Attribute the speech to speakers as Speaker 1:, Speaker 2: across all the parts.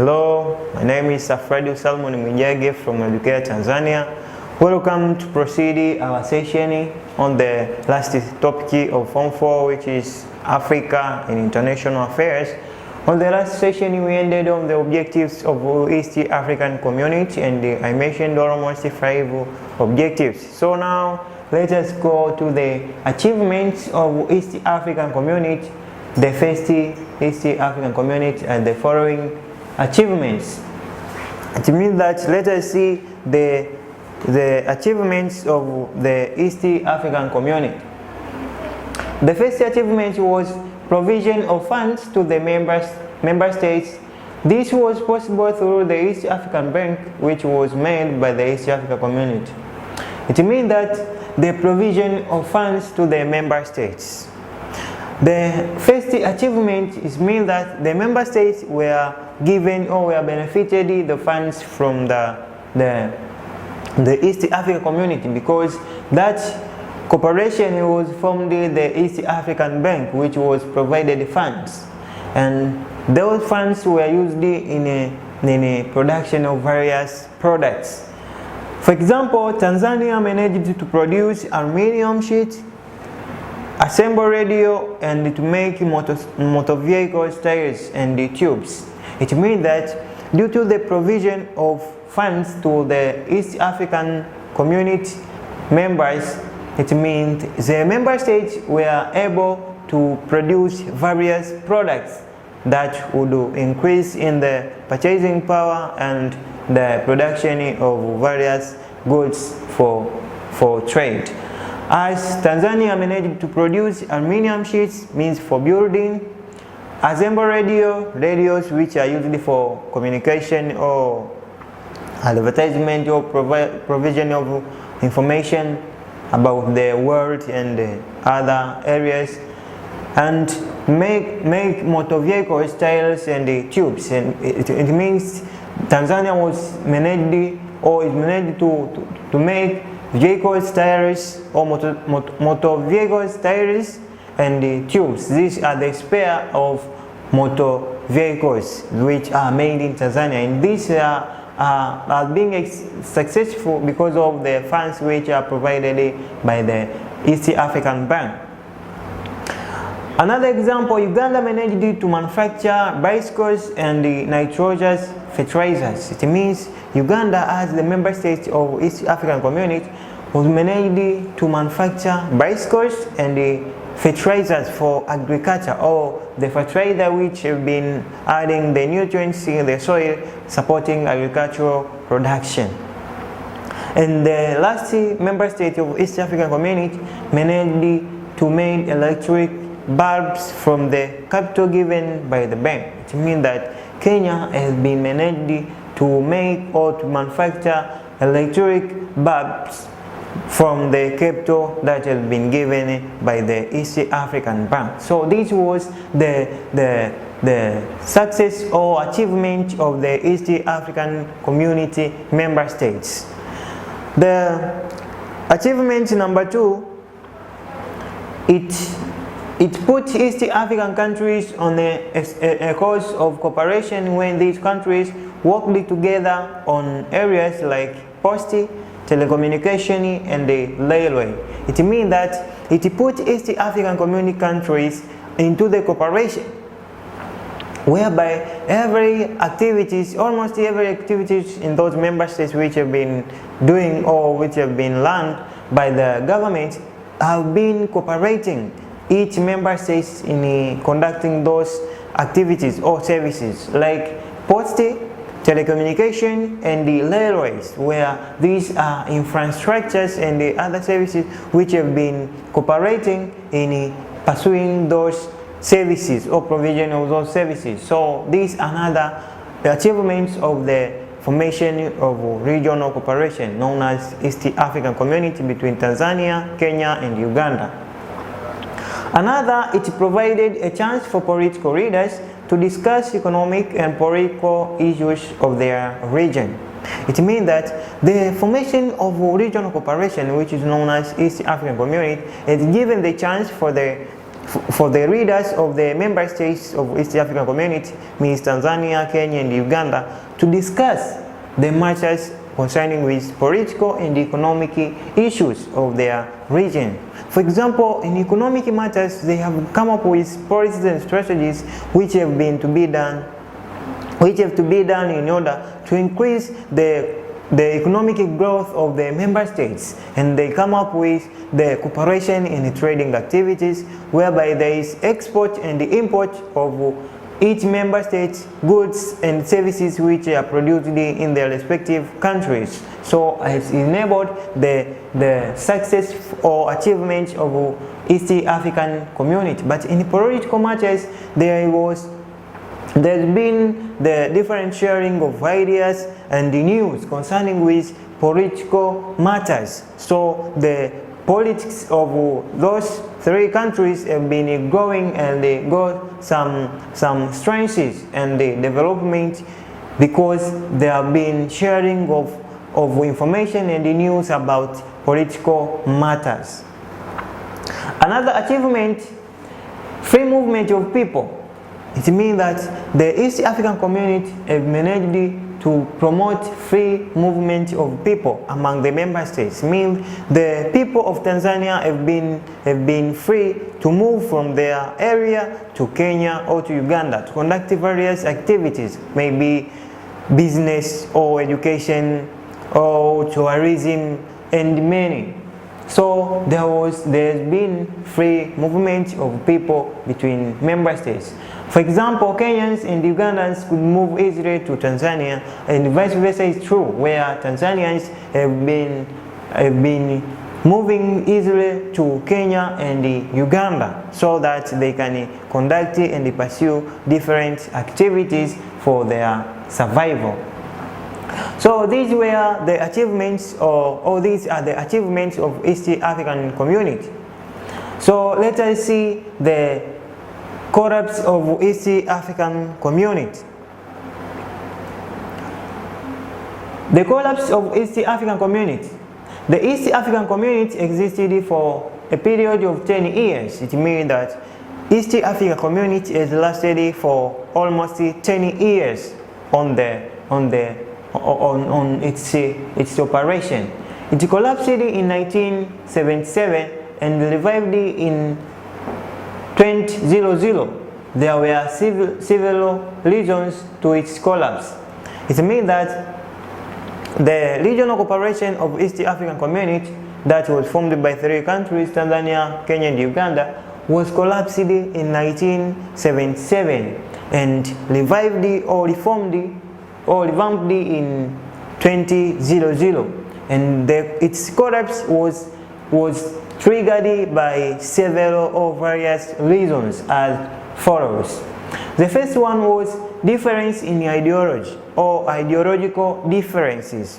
Speaker 1: Hello, my name is Affarirs from Edukea Tanzania. Welcome to proceed our session on the last topic of Form 4, which is Africa and International Affairs. On the last session, we ended on the objectives of East African Community, and I mentioned almost 5 objectives. So now, let us go to the achievements of East African Community, the first East African Community, and the following achievements. It means that let us see the achievements of the East African Community. The first achievement was provision of funds to the member states. This was possible through the East African Bank, which was made by the East African Community. It means that the provision of funds to the member states. The first achievement means that the member states were given or were benefited the funds from the East African Community, because that corporation was formed the East African Bank, which was provided funds, and those funds were used in a production of various products. For example, Tanzania managed to produce aluminium sheet, assemble radio, and to make motor vehicle tires and the tubes. It means that due to the provision of funds to the East African Community members, it means the member states were able to produce various products that would increase in the purchasing power and the production of various goods for trade. As Tanzania managed to produce aluminium sheets, means for building, assemble radios which are used for communication or advertisement or provision of information about the world and other areas, and make motor vehicle tires and tubes. And it means Tanzania was managed or is managed to make vehicles tires or motor vehicles tires and tubes. These are the spare of motor vehicles which are made in Tanzania, and these are being successful because of the funds which are provided by the East African Bank. Another example, Uganda managed to manufacture bicycles and nitrogenous fertilizers. It means Uganda, as the member state of East African Community, was managed to manufacture bicycles and the fertilizers for agriculture, or the fertilizer which have been adding the nutrients in the soil, supporting agricultural production. And the last member state of East African Community managed to make electric bulbs from the capital given by the bank. It means that Kenya has been managed to make or to manufacture electric bulbs from the capital that has been given by the East African Bank. So this was the success or achievement of the East African Community member states. The achievement number 2, it put East African countries on a course of cooperation when these countries worked together on areas like post, telecommunication, and the railway. It means that it put East African Community countries into the cooperation, whereby almost every activities in those member states which have been doing or which have been learned by the government have been cooperating each member states in conducting those activities or services like post, telecommunication, and the railways, where these are infrastructures and the other services which have been cooperating in pursuing those services or provision of those services. So these are another achievements of the formation of regional cooperation known as East African Community between Tanzania, Kenya, and Uganda. Another, it provided a chance for political leaders to discuss economic and political issues of their region. It means that the formation of regional cooperation, which is known as East African Community, is given the chance for the for the leaders of the member states of East African Community, means Tanzania, Kenya, and Uganda, to discuss the matters concerning with political and economic issues of their region. For example, in economic matters, they have come up with policies and strategies which have to be done in order to increase the economic growth of the member states, and they come up with the cooperation in trading activities, whereby there is export and import of each member state's goods and services which are produced in their respective countries. So it's enabled the success or achievement of East African Community. But in political matters, there's been the different sharing of ideas and the news concerning with political matters. So the politics of those three countries have been growing, and they got some strengths and the development because there have been sharing of information and the news about political matters. Another achievement, free movement of people. It means that the East African Community have managed to promote free movement of people among the member states. Means the people of Tanzania have been free to move from their area to Kenya or to Uganda to conduct various activities, maybe business or education or tourism and many. So there's been free movement of people between member states. For example, Kenyans and Ugandans could move easily to Tanzania, and vice versa is true, where Tanzanians have been moving easily to Kenya and Uganda, so that they can conduct and pursue different activities for their survival. So these were the achievements, or these are the achievements of East African Community. So let us see the collapse of East African Community. The collapse of East African Community. The East African Community existed for a period of 10 years. It means that East African Community has lasted for almost 10 years on its operation. It collapsed in 1977 and revived in 2000. There were several reasons to its collapse. It means that the regional cooperation of East African Community that was formed by three countries, Tanzania, Kenya, and Uganda, was collapsed in 1977 and revived or reformed or revamped in 2000. And its collapse was triggered by several or various reasons as follows. The first one was difference in ideology or ideological differences.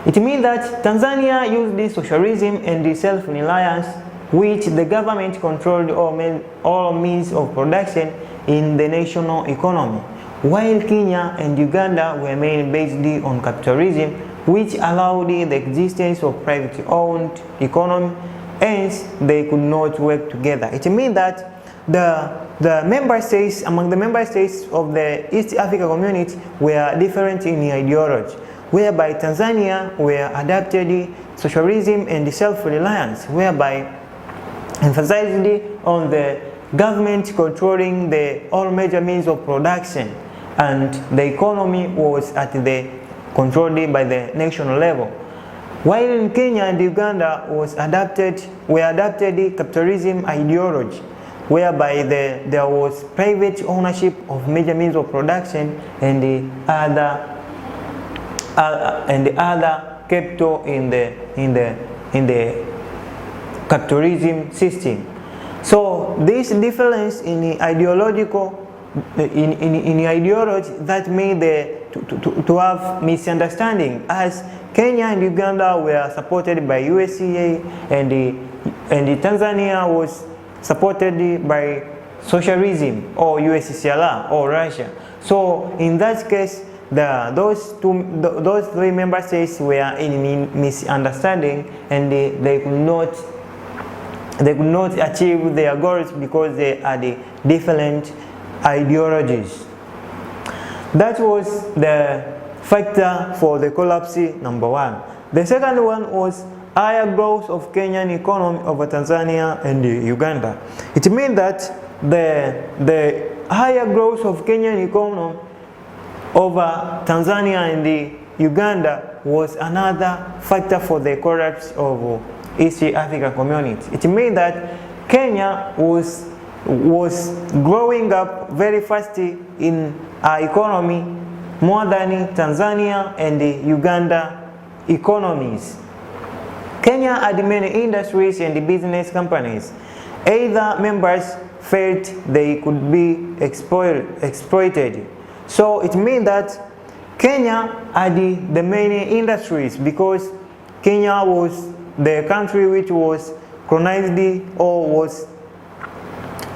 Speaker 1: It means that Tanzania used socialism and self-reliance, which the government controlled all means of production in the national economy, while Kenya and Uganda were mainly based on capitalism, which allowed the existence of private-owned economy, hence they could not work together. It means that the member states, among the member states of the East Africa Community, were different in ideology, whereby Tanzania were adapted socialism and self-reliance, whereby emphasized on the government controlling all major means of production, and the economy was controlled by the national level. While in Kenya and Uganda were adapted capitalism ideology, whereby there was private ownership of major means of production and the other capital in the capitalism system. So this difference in ideological in ideology that made to have misunderstanding, as Kenya and Uganda were supported by USA and Tanzania was supported by socialism or USSR or Russia. So in that case, those three member states were in misunderstanding, and they could not they could not achieve their goals because they had different ideologies. That was the factor for the collapse number one. The second one was higher growth of Kenyan economy over Tanzania and Uganda. It means that the higher growth of Kenyan economy over Tanzania and Uganda was another factor for the collapse of East African community. It means that Kenya was growing up very fast in our economy more than Tanzania and Uganda economies. Kenya had many industries and business companies. Either members felt they could be exploited. So it means that Kenya had the many industries because Kenya was the country which was colonized or was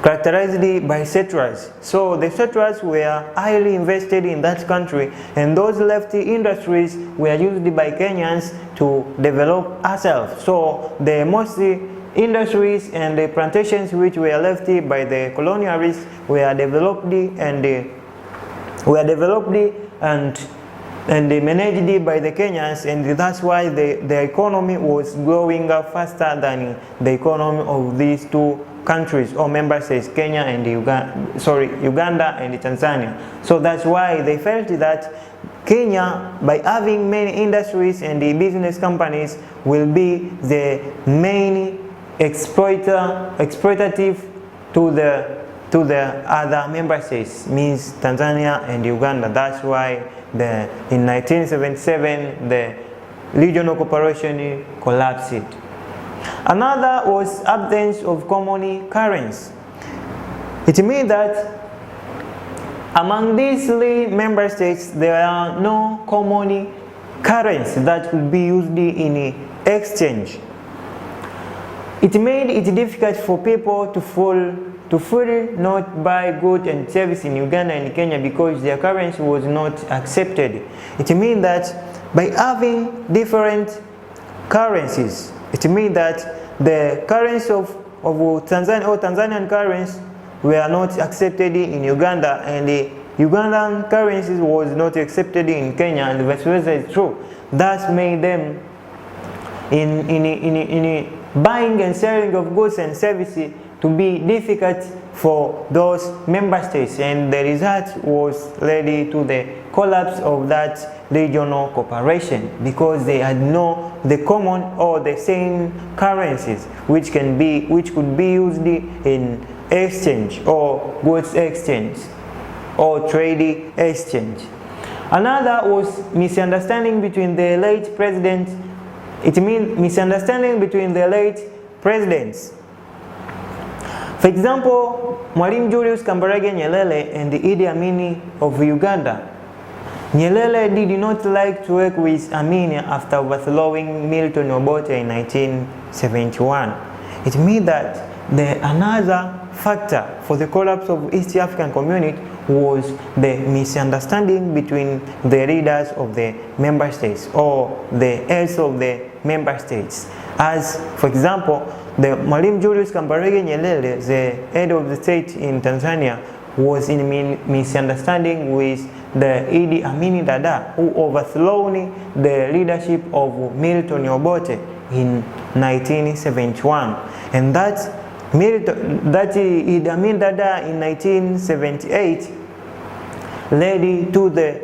Speaker 1: characterized by settlers. So the settlers were highly invested in that country, and those left industries were used by Kenyans to develop ourselves. So the most industries and the plantations which were left by the colonialists were developed and managed by the Kenyans, and that's why the economy was growing up faster than the economy of these two countries or member states, Kenya and Uganda and Tanzania. So that's why they felt that Kenya, by having many industries and the business companies, will be the main exploitative to the other member states, means Tanzania and Uganda. That's why in 1977 the regional cooperation collapsed. Another was absence of common currency. It means that among these three member states there are no common currency that could be used in exchange. It made it difficult for people to fully not buy goods and services in Uganda and Kenya because their currency was not accepted. It means that by having different currencies, it means that the currency of Tanzania or Tanzanian currency were not accepted in Uganda, and the Ugandan currencies was not accepted in Kenya, and vice versa is true. That made them in buying and selling of goods and services to be difficult for those member states, and the result was led to the collapse of that regional cooperation because they had the common or the same currencies which could be used in exchange or goods exchange or trade exchange. Another was misunderstanding between the late president. It means misunderstanding between the late presidents. For example, Mwalimu Julius Kambarage Nyerere and Idi Amin of Uganda. Nyerere did not like to work with Amin after overthrowing Milton Obote in 1971. It means that another factor for the collapse of East African community was the misunderstanding between the leaders of the member states or the heads of the member states. As, for example, the Mwalimu Julius Kambarage Nyerere, the head of the state in Tanzania, was in misunderstanding with the Idi Amin Dada, who overthrown the leadership of Milton Obote in 1971. And that Idi Amin Dada in 1978 led to the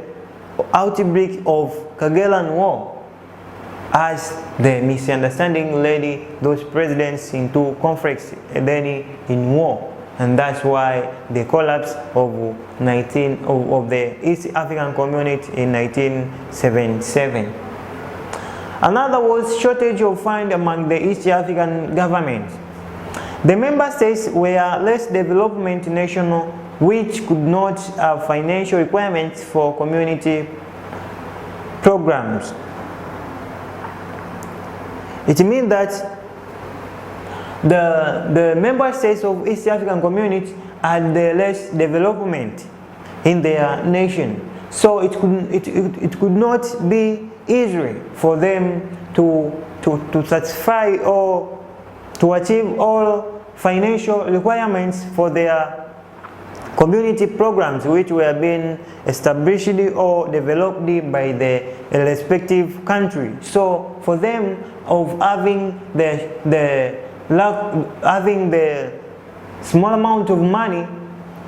Speaker 1: outbreak of Kagelan War, as the misunderstanding led those presidents into conflicts and then in war. And that's why the collapse of the East African community in 1977. Another was shortage of funds among the East African governments. The member states were less development national which could not have financial requirements for community programs. It means that the member states of East African community had less development in their nation, so it could not be easy for them to satisfy or to achieve all financial requirements for their community programs which were being established or developed by the respective country. So for them of having the small amount of money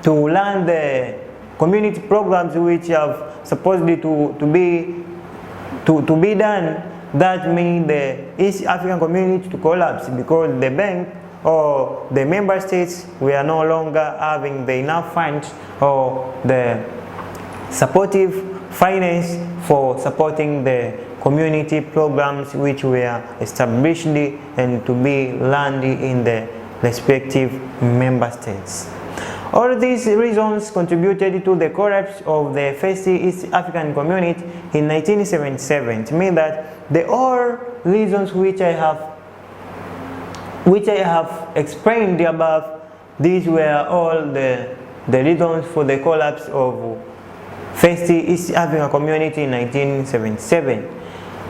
Speaker 1: to run the community programs which have supposedly to be done, that means the East African community to collapse, because the bank or the member states were no longer having the enough funds or the supportive finance for supporting the community programs which were established and to be run in the respective member states. All these reasons contributed to the collapse of the first East African community in 1977. It means that the all reasons which I have explained above, these were all the reasons for the collapse of first East African community in 1977.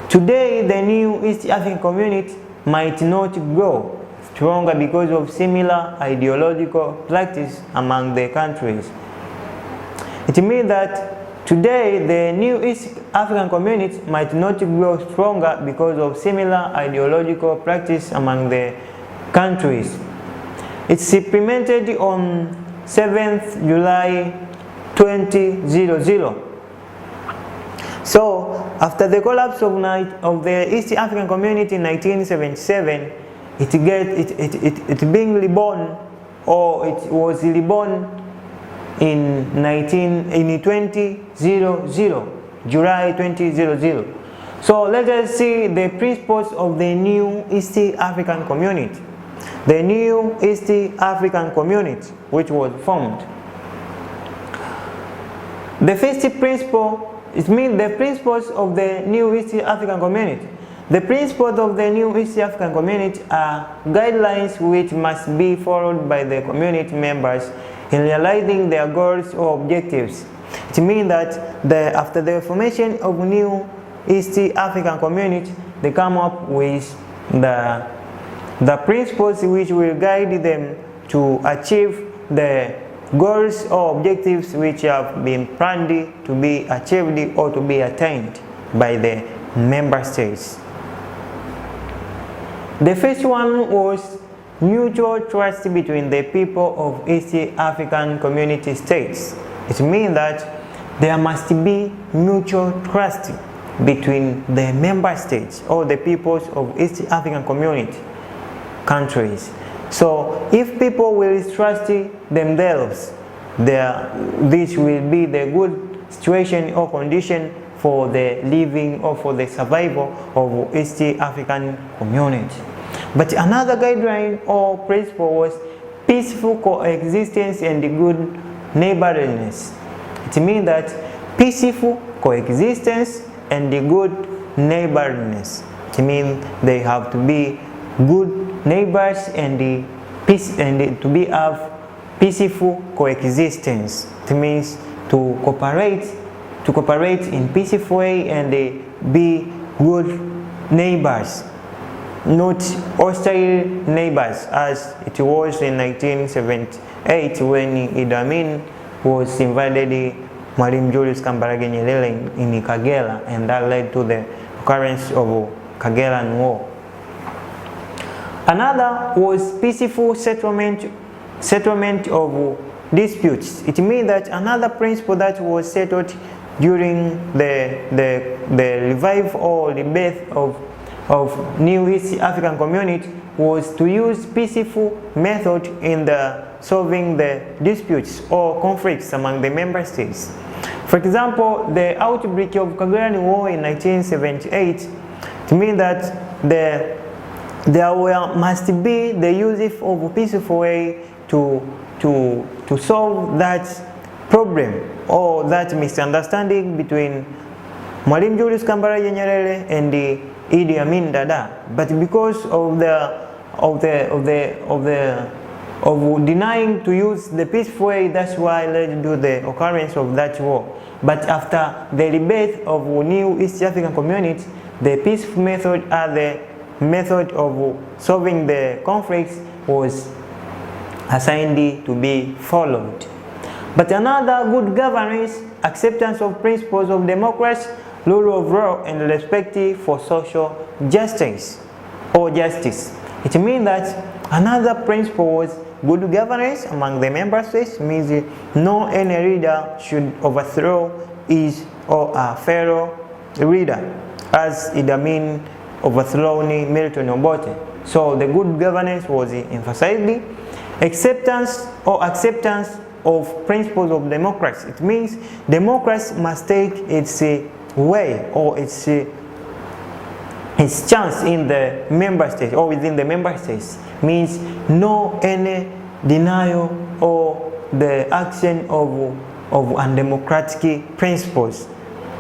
Speaker 1: Today, the new East African community might not grow stronger because of similar ideological practice among the countries. It means that today the new East African community might not grow stronger because of similar ideological practice among the countries. It's implemented on 7th July 2000. So after the collapse of the East African community in 1977, it being reborn, or it was reborn in 2000, July 2000. So let us see the principles of the new East African community. The new East African community which was formed. The first principle, it means the principles of the new East African community. The principles of the new East African community are guidelines which must be followed by the community members in realizing their goals or objectives. It means that after the formation of new East African community, they come up with the principles which will guide them to achieve the goals or objectives which have been planned to be achieved or to be attained by the member states. The first one was mutual trust between the people of East African community states. It means that there must be mutual trust between the member states or the peoples of East African community countries. So if people will trust themselves, this will be the good situation or condition for the living or for the survival of East African community. But another guideline or principle was peaceful coexistence and good neighborliness. It means that peaceful coexistence and good neighborliness. It means they have to be good neighbors and to be have peaceful coexistence. It means to cooperate in peaceful way and be good neighbors, not hostile neighbors as it was in 1978 when Idi Amin was invaded Mwalimu Julius Kambarage Nyerere in Kagera, and that led to the occurrence of Kageran War. Another was peaceful settlement of disputes. It means that another principle that was settled during the revival or the birth of new East African community was to use peaceful method in the solving the disputes or conflicts among the member states. For example, the outbreak of Kageran War in 1978, it means that there must be the use of a peaceful way to solve that problem or that misunderstanding between Mwalimu Julius Kambarage Nyerere and Idi Amin Dada. But because of denying to use the peaceful way, that's why led to the occurrence of that war. But after the rebirth of new East African community, the peaceful method are the method of solving the conflicts was assigned to be followed. But another good governance, acceptance of principles of democracy, rule of law, and respect for social justice or justice. It means that another principle was good governance among the member states, means no any leader should overthrow his or a fellow leader, as it means overthrowing Milton Obote. So the good governance was emphasized. Acceptance of principles of democracy. It means democracy must take its way or its chance in the member states or within the member states. Means no any denial or the action of undemocratic principles.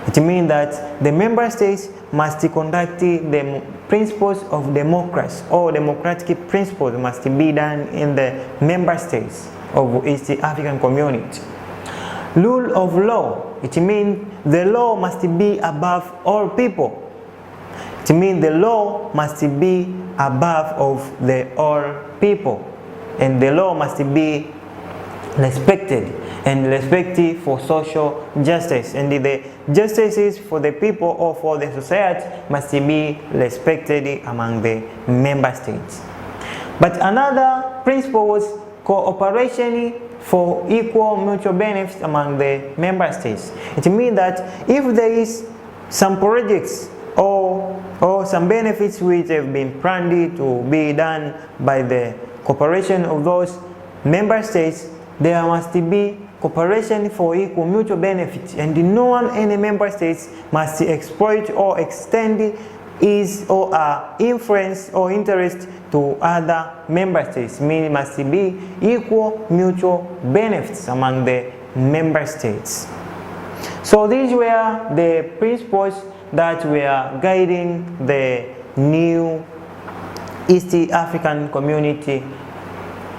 Speaker 1: It means that the member states must conduct the principles of democracy or democratic principles must be done in the member states of East African community. Rule of law, it means the law must be above all people. It means the law must be above of the all people, and the law must be respected and respect for social justice, and the justices for the people or for the society must be respected among the member states. But another principle was cooperation for equal mutual benefits among the member states. It means that if there is some projects or some benefits which have been planned to be done by the cooperation of those member states, there must be cooperation for equal mutual benefits, and no one in the member states must exploit or extend his or her influence or interest to other member states. Meaning must be equal mutual benefits among the member states. So these were the principles that were guiding the new East African community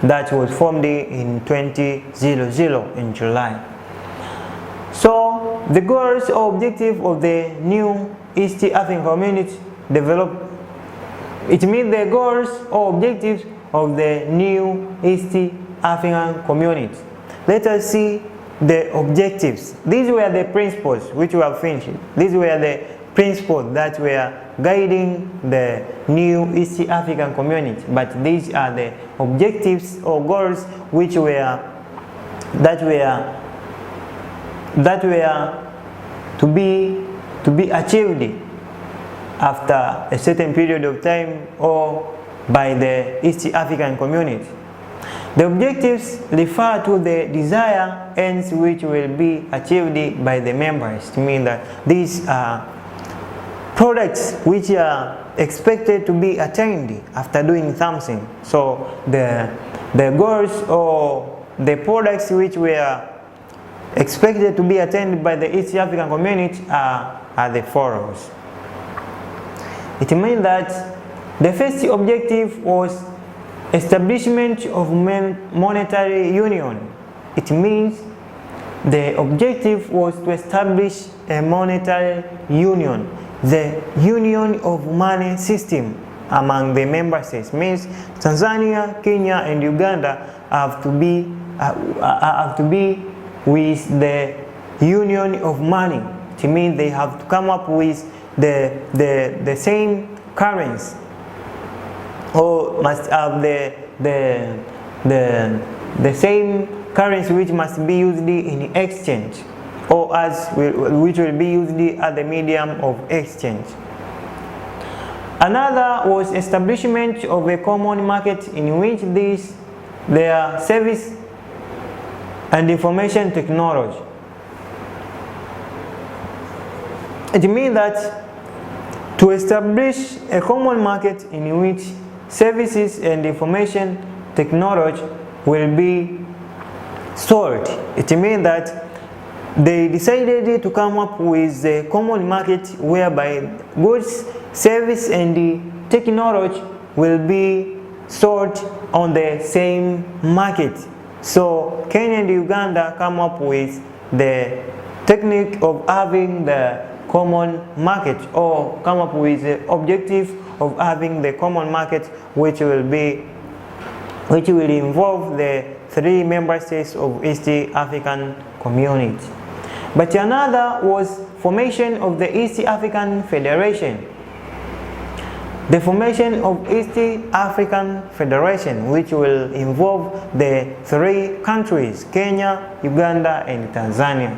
Speaker 1: that was formed in 2000 in July. So the goals or objective of the new East African community developed. It means the goals or objectives of the new East African community. Let us see the objectives. These were the principles which we have finished. These were the principles that were guiding the new East African community, but these are the objectives or goals which were to be achieved after a certain period of time or by the East African community. The objectives refer to the desired ends which will be achieved by the members. To mean that these are products which are expected to be attained after doing something. So the goals or the products which were expected to be attained by the East African community are the follows. It means that the first objective was establishment of monetary union. It means the objective was to establish a monetary union, the union of money system among the member states. Means Tanzania, Kenya, and Uganda have to be with the union of money. It means they have to come up with the same currency, or must have the same currency which must be used in exchange, or which will be used as the medium of exchange. Another was establishment of a common market in which their service and information technology. It means that to establish a common market in which services and information technology will be sold. It means that they decided to come up with a common market whereby goods, service, and technology will be sold on the same market. So Kenya and Uganda come up with the technique of having the common market, or come up with the objective of having the common market, which will involve the 3 member states of East African Community. But another was formation of the East African Federation. The formation of East African Federation, which will involve the 3 countries, Kenya, Uganda, and Tanzania.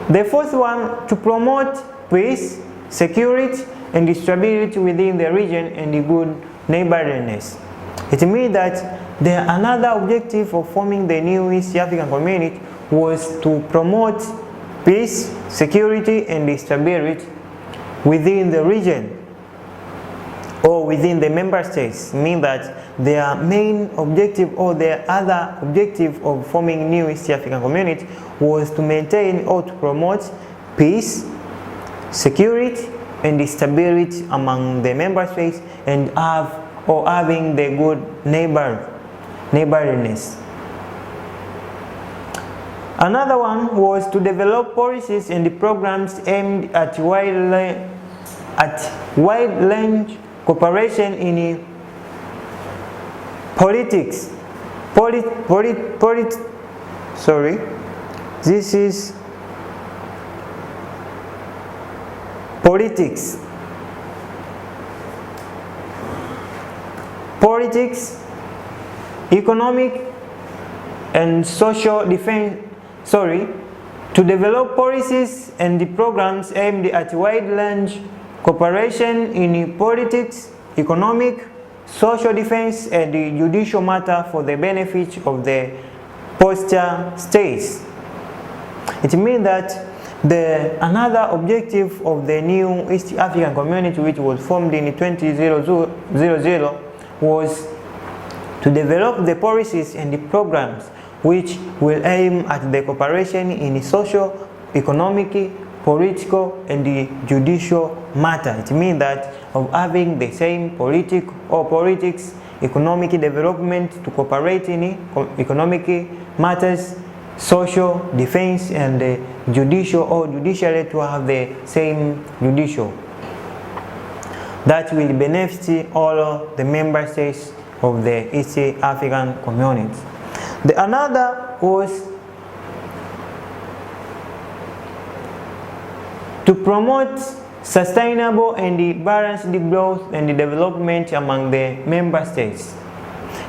Speaker 1: The fourth one, to promote peace, security, and stability within the region and the good neighborliness. It means that another objective of forming the new East African Community was to promote peace, security, and stability within the region or within the member states. Mean that their main objective or their other objective of forming new East African Community was to maintain or to promote peace, security, and stability among the member states and having the good neighborliness. Another one was to develop policies and programs aimed at wide-range cooperation in politics. Politics, economic, and social defense. To develop policies and the programs aimed at wide-range cooperation in politics, economic, social defense, and the judicial matter for the benefit of the poster states. It means that another objective of the new East African Community, which was formed in 2000, was to develop the policies and the programs which will aim at the cooperation in social, economic, political, and the judicial matter. It means that of having the same politics, economic development to cooperate in economic matters, social, defense, and judicial or judiciary to have the same judicial. That will benefit all the member states of the East African Community. Another was to promote sustainable and balanced growth and development among the member states.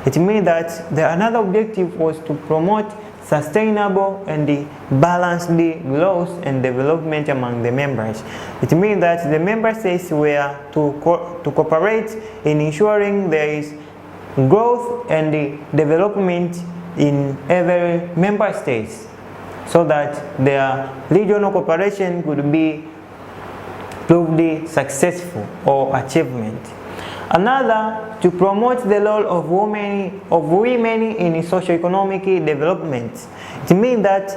Speaker 1: It means that another objective was to promote sustainable and balanced growth and development among the members. It means that the member states were to cooperate in ensuring there is growth and development in every member states, so that their regional cooperation could be proved successful or achievement. Another, to promote the role of women in socio-economic development. It means that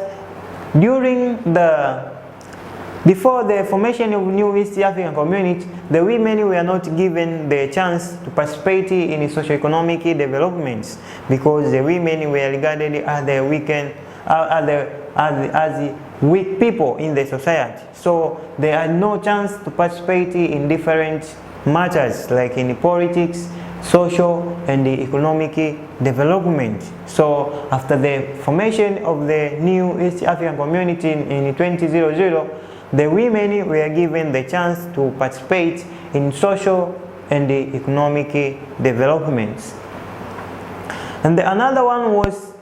Speaker 1: before the formation of new East African Community, the women were not given the chance to participate in socio-economic developments because the women were regarded as weak people in the society. So they had no chance to participate in different matters like in politics, social, and economic development. So after the formation of the new East African Community in 2000, the women were given the chance to participate in social and economic developments. And another one was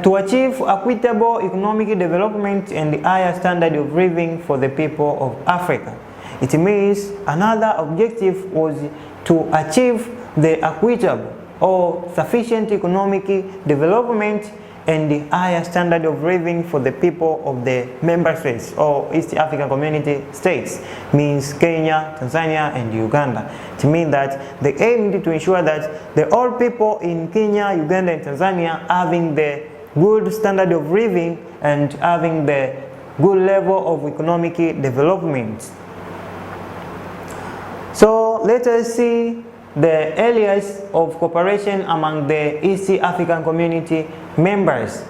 Speaker 1: to achieve equitable economic development and the higher standard of living for the people of Africa. It means another objective was to achieve the equitable or sufficient economic development and the higher standard of living for the people of the member states or East African Community states, means Kenya, Tanzania, and Uganda. It means that they aimed to ensure that all people in Kenya, Uganda, and Tanzania having the good standard of living and having the good level of economic development. So let us see the areas of cooperation among the East African Community members.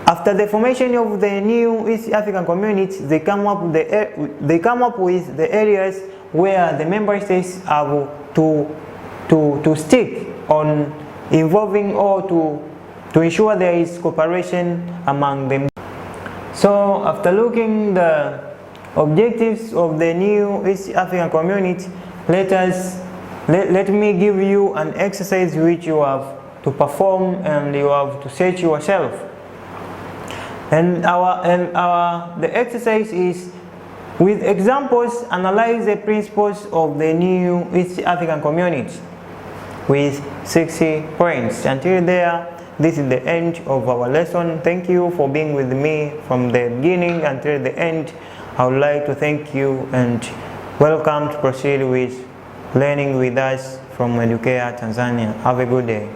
Speaker 1: After the formation of the new East African Community, they come up with the areas where the member states have to stick on involving or to ensure there is cooperation among them. So after looking the objectives of the new East African Community, let me give you an exercise which you have to perform and you have to search yourself. And the exercise is, with examples, analyze the principles of the new East African Community with 60 points. Until there, this is the end of our lesson. Thank you for being with me from the beginning until the end. I would like to thank you and welcome to proceed with learning with us from Edukea Tanzania. Have a good day.